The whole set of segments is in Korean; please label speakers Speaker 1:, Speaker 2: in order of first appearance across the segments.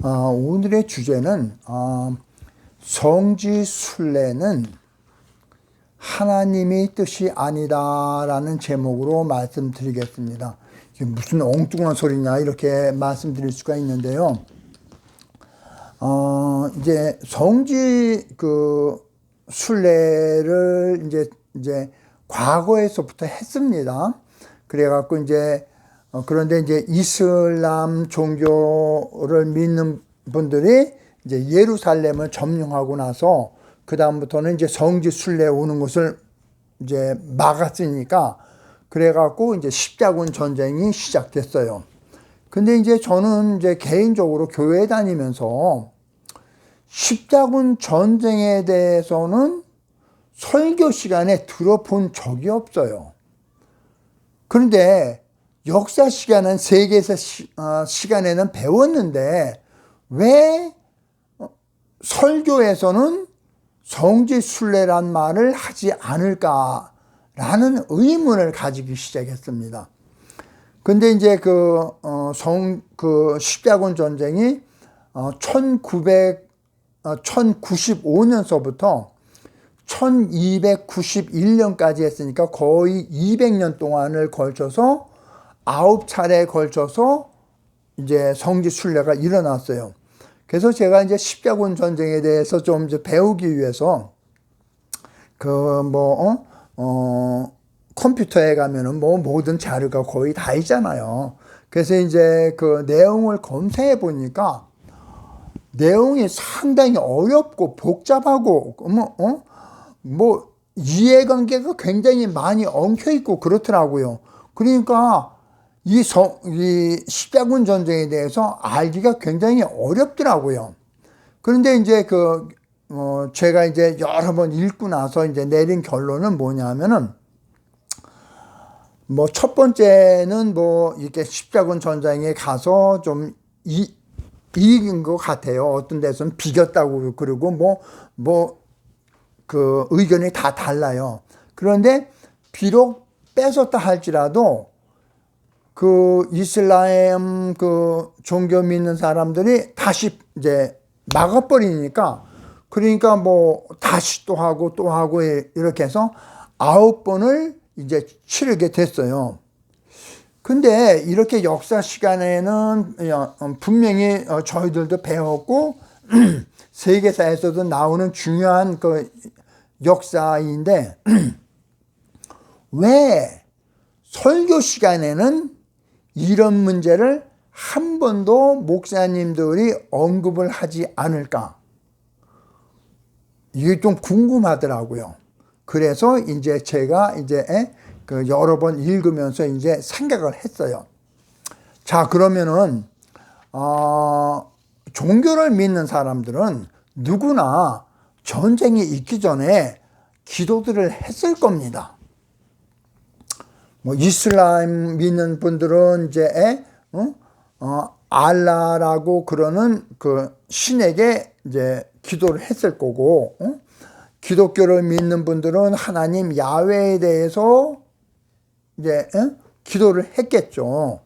Speaker 1: 오늘의 주제는 성지순례는 하나님의 뜻이 아니다라는 제목으로 말씀드리겠습니다. 이게 무슨 엉뚱한 소리냐 이렇게 말씀드릴 수가 있는데요. 이제 성지 순례를 이제 과거에서부터 했습니다. 그래갖고 그런데 이슬람 종교를 믿는 분들이 이제 예루살렘을 점령하고 나서 그다음부터는 이제 성지 순례 오는 것을 이제 막았으니까 그래갖고 이제 십자군 전쟁이 시작됐어요. 근데 저는 개인적으로 교회 다니면서 십자군 전쟁에 대해서는 설교 시간에 들어본 적이 없어요. 그런데 역사 시간은 세계사 시간에는 배웠는데 왜 설교에서는 성지순례란 말을 하지 않을까라는 의문을 가지기 시작했습니다. 근데 십자군 전쟁이 1095년서부터 1291년까지 했으니까 거의 200년 동안을 걸쳐서 9차례에 걸쳐서 성지 순례가 일어났어요. 그래서 제가 십자군 전쟁에 대해서 좀 배우기 위해서 컴퓨터에 가면은 모든 자료가 거의 다 있잖아요. 그래서 그 내용을 검색해 보니까 내용이 상당히 어렵고 복잡하고 이해관계가 굉장히 많이 엉켜 있고 그렇더라고요. 그러니까 이 십자군 전쟁에 대해서 알기가 굉장히 어렵더라고요. 그런데 제가 여러 번 읽고 나서 내린 결론은 뭐냐면은 첫 번째는 이렇게 십자군 전쟁에 가서 좀 이긴 것 같아요. 어떤 데서는 비겼다고 그러고 의견이 다 달라요. 그런데 비록 뺏었다 할지라도 이슬람 종교 믿는 사람들이 다시 막아버리니까 그러니까 다시 또 하고 이렇게 해서 9번을 치르게 됐어요. 근데 이렇게 역사 시간에는 분명히 저희들도 배웠고 세계사에서도 나오는 중요한 역사인데 왜 설교 시간에는 이런 문제를 한 번도 목사님들이 언급을 하지 않을까? 이게 좀 궁금하더라고요. 그래서 제가 여러 번 읽으면서 생각을 했어요. 자, 그러면은, 종교를 믿는 사람들은 누구나 전쟁이 있기 전에 기도들을 했을 겁니다. 이슬람 믿는 분들은 알라라고 그러는 신에게 기도를 했을 거고, 기독교를 믿는 분들은 하나님 야훼에 대해서 기도를 했겠죠.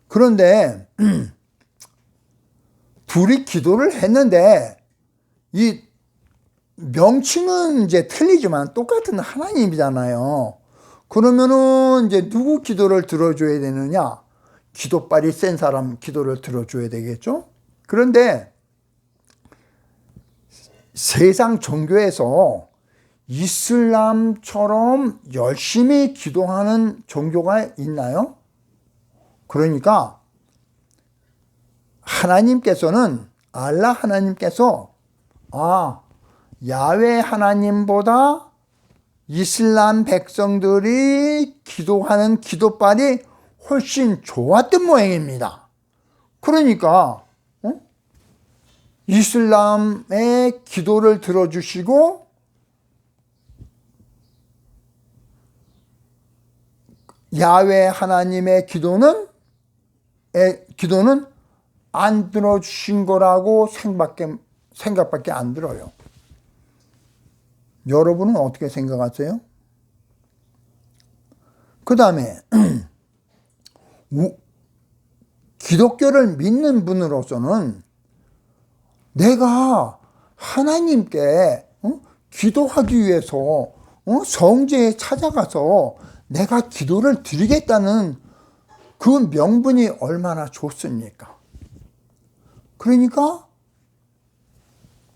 Speaker 1: 그런데 둘이 기도를 했는데 이 명칭은 틀리지만 똑같은 하나님이잖아요. 그러면은 누구 기도를 들어줘야 되느냐? 기도빨이 센 사람 기도를 들어줘야 되겠죠? 그런데 세상 종교에서 이슬람처럼 열심히 기도하는 종교가 있나요? 그러니까 하나님께서는 알라 하나님께서 야훼 하나님보다 이슬람 백성들이 기도하는 기도빨이 훨씬 좋았던 모양입니다. 그러니까 이슬람의 기도를 들어주시고 야훼 하나님의 기도는 안 들어주신 거라고 생각밖에 안 들어요. 여러분은 어떻게 생각하세요? 그 다음에 기독교를 믿는 분으로서는 내가 하나님께 기도하기 위해서 성전에 찾아가서 내가 기도를 드리겠다는 그 명분이 얼마나 좋습니까? 그러니까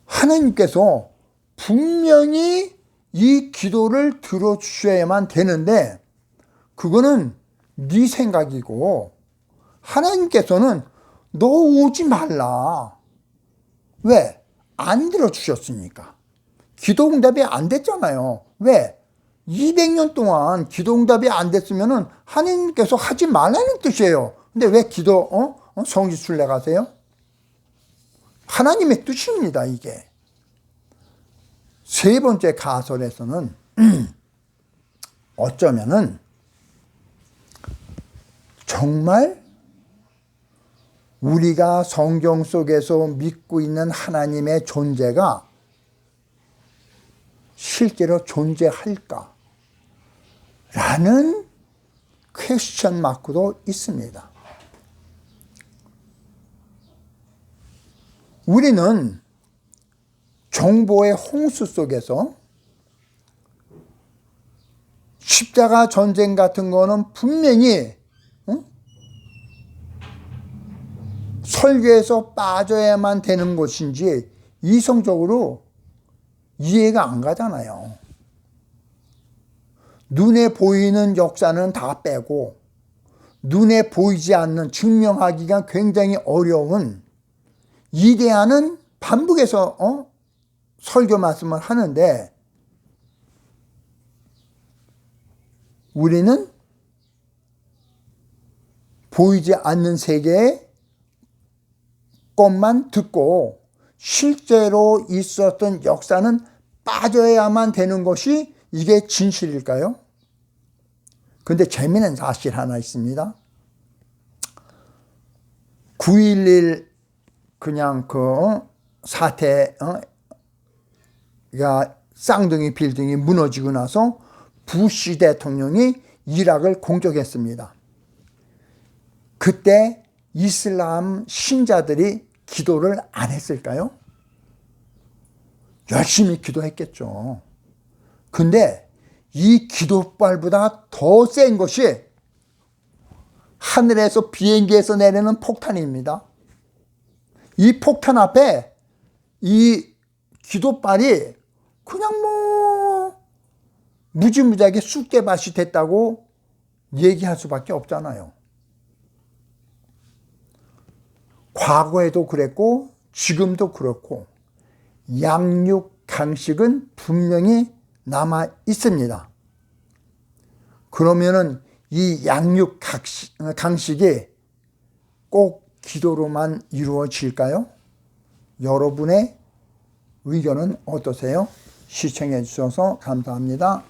Speaker 1: 하나님께서 분명히 이 기도를 들어주셔야만 되는데 그거는 네 생각이고 하나님께서는 너 오지 말라. 왜? 안 들어주셨으니까. 기도응답이 안 됐잖아요. 왜? 200년 동안 기도응답이 안 됐으면 하나님께서 하지 말라는 뜻이에요. 근데 왜 성지순례 가세요? 하나님의 뜻입니다, 이게. 세 번째 가설에서는 어쩌면은 정말 우리가 성경 속에서 믿고 있는 하나님의 존재가 실제로 존재할까? 라는 퀘스천 마크도 있습니다. 우리는 정보의 홍수 속에서 십자가 전쟁 같은 거는 분명히 설교에서 빠져야만 되는 것인지 이성적으로 이해가 안 가잖아요. 눈에 보이는 역사는 다 빼고 눈에 보이지 않는 증명하기가 굉장히 어려운 이데아는 반복해서 설교 말씀을 하는데 우리는 보이지 않는 세계의 것만 듣고 실제로 있었던 역사는 빠져야만 되는 것이 이게 진실일까요? 근데 재미있는 사실 하나 있습니다. 9.11 그냥 그 사태가 쌍둥이 빌딩이 무너지고 나서 부시 대통령이 이락을 공격했습니다. 그때 이슬람 신자들이 기도를 안 했을까요? 열심히 기도했겠죠. 근데 이 기도발보다 더 센 것이 하늘에서 비행기에서 내리는 폭탄입니다. 이 폭탄 앞에 이 기도발이 그냥 무지무지하게 쑥대밭이 됐다고 얘기할 수밖에 없잖아요. 과거에도 그랬고 지금도 그렇고 양육강식은 분명히 남아 있습니다. 그러면은 이 양육강식이 꼭 기도로만 이루어질까요? 여러분의 의견은 어떠세요? 시청해 주셔서 감사합니다.